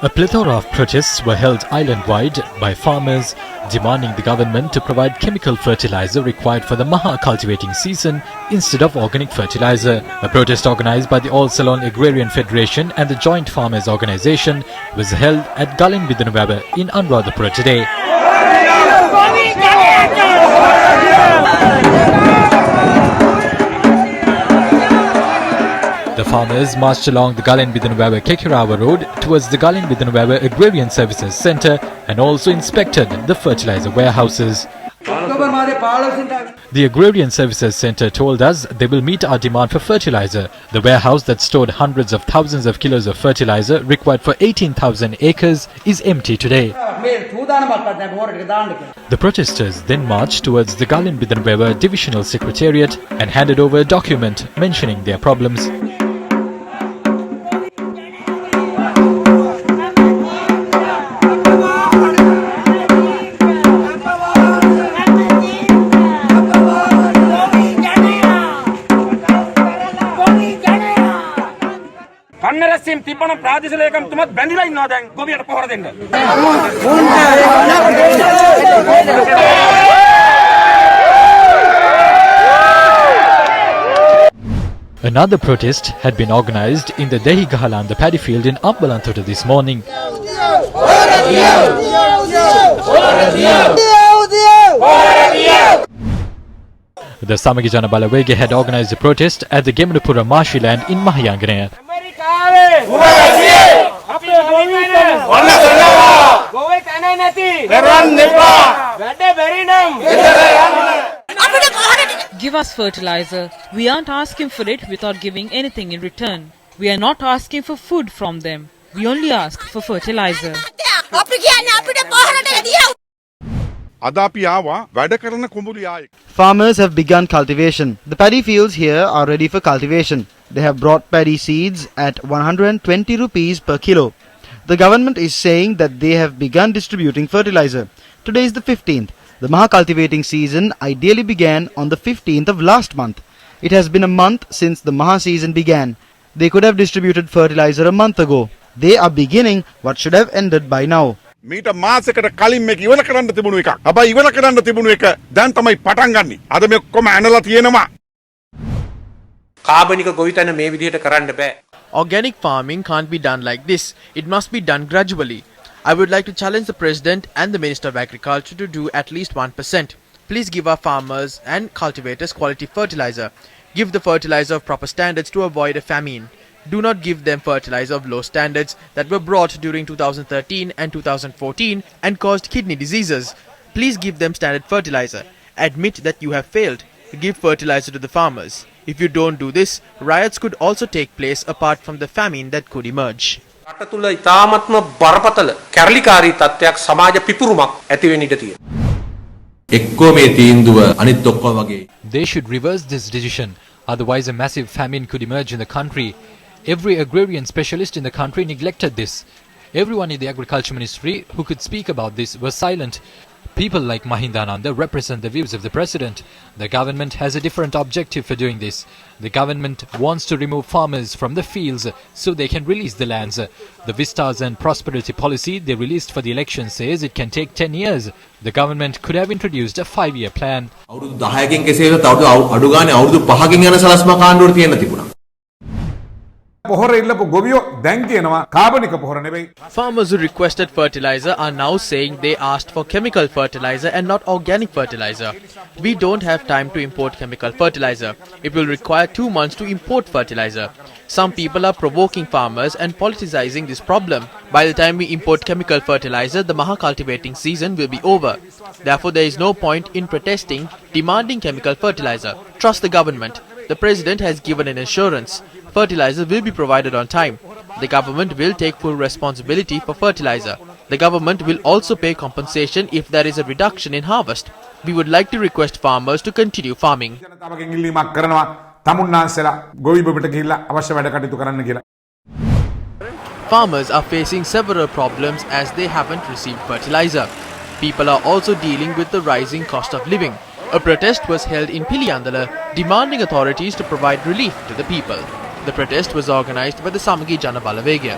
A plethora of protests were held island-wide by farmers demanding the government to provide chemical fertilizer required for the Maha cultivating season instead of organic fertilizer. A protest organized by the All Ceylon Agrarian Federation and the Joint Farmers Organization was held at Gulin Bidanawaba in Anuradhapura today. The farmers marched along the Gulin Bidanawaba Kekirawa Road towards the Gulin Bidanawaba Agrarian Services Centre and also inspected the fertilizer warehouses. The Agrarian Services Centre told us they will meet our demand for fertilizer. The warehouse that stored hundreds of thousands of kilos of fertilizer required for 18,000 acres is empty today. The protesters then marched towards the Gulin Bidanawaba Divisional Secretariat and handed over a document mentioning their problems. Another protest had been organized in the Dehigahalanda paddy field in Ambalantota this morning. The Samagi Jana Balawege had organized a protest at the Gemunapura Marshy land in Mahayanganaya. Give us fertilizer. We aren't asking for it without giving anything in return. We are not asking for food from them. We only ask for fertilizer. Farmers have begun cultivation. The paddy fields here are ready for cultivation. They have brought paddy seeds at 120 rupees per kilo. The government is saying that they have begun distributing fertilizer. Today is the 15th. The Maha cultivating season ideally began on the 15th of last month. It has been a month since the Maha season began. They could have distributed fertilizer a month ago. They are beginning what should have ended by now. මීට මාසයකට කලින් මේක ඉවර කරන්න තිබුණු එක. හැබැයි ඉවර කරන්න තිබුණු එක දැන් තමයි පටන් ගන්නෙ. අද මේ ඔක්කොම ඇනලා තියෙනවා. කාබනික ගොවිතැන මේ විදිහට කරන්න බෑ. Organic farming can't be done like this. It must be done gradually. I would like to challenge the President and the Minister of Agriculture to do at least 1%. Please give our farmers and cultivators quality fertilizer. Give the fertilizer of proper standards to avoid a famine. Do not give them fertilizer of low standards that were brought during 2013 and 2014 and caused kidney diseases. Please give them standard fertilizer. Admit that you have failed. Give fertilizer to the farmers. If you don't do this, riots could also take place apart from the famine that could emerge. රට තුල ඉතාමත්ම බරපතල කැරලිකාරී තත්ත්වයක් සමාජ පිපුරුමක් ඇති වෙන්න ඉඩ තියෙනවා. එක්කෝ මේ තීන්දුව අනිත් ඔක්කොම වගේ. They should reverse this decision, otherwise a massive famine could emerge in the country. Every agrarian specialist in the country neglected this. Everyone in the agriculture ministry who could speak about this was silent. People like Mahinda Ananda represent the views of the president. The government has a different objective for doing this. The government wants to remove farmers from the fields so they can release the lands. The Vistas and Prosperity policy they released for the election says it can take 10 years. The government could have introduced a 5-year plan. අවුරුදු 10කින් කෙසේ වෙතත් අඩු ගානේ අවුරුදු 5කින් යන සලස්මක් ආණ්ඩුවට තියෙන්න තිබුණා. Farmers who requested fertilizer are now saying they asked for chemical fertilizer and not organic fertilizer. We don't have time to import chemical fertilizer. It will require 2 months to import fertilizer. Some people are provoking farmers and politicizing this problem. By the time we import chemical fertilizer, the Maha cultivating season will be over. Therefore, there is no point in protesting, demanding chemical fertilizer. Trust the government. The president has given an assurance. Fertilizer will be provided on time. The government will take full responsibility for fertilizer. The government will also pay compensation if there is a reduction in harvest. We would like to request farmers to continue farming. Farmers are facing several problems as they haven't received fertilizer. People are also dealing with the rising cost of living. A protest was held in Piliyandala demanding authorities to provide relief to the people. The protest was organized by the Samagi Jana Balawege.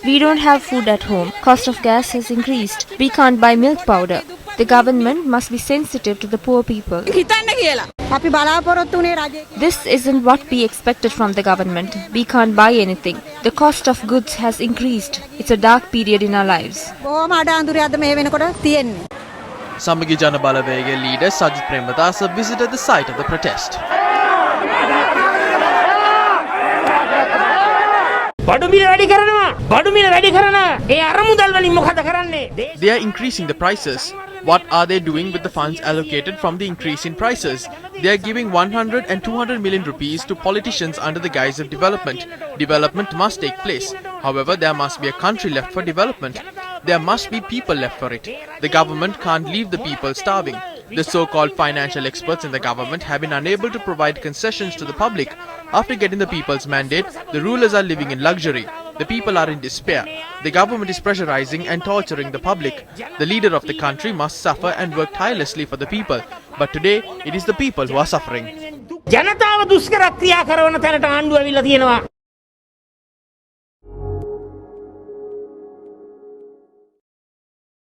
We don't have food at home. Cost of gas has increased. We can't buy milk powder. The government must be sensitive to the poor people. This isn't what we expected from the government. We can't buy anything. The cost of goods has increased. It's a dark period in our lives. Samagi Jana Balawege leader Sajid Premadasa visited the site of the protest. They are increasing the prices. What are they doing with the funds allocated from the increase in prices? They are giving 100 and 200 million rupees to politicians under the guise of development. Development must take place. However, there must be a country left for development. There must be people left for it. The government can't leave the people starving. The so-called financial experts in the government have been unable to provide concessions to the public. After getting the people's mandate, the rulers are living in luxury. The people are in despair. The government is pressurizing and torturing the public. The leader of the country must suffer and work tirelessly for the people. But today, it is the people who are suffering.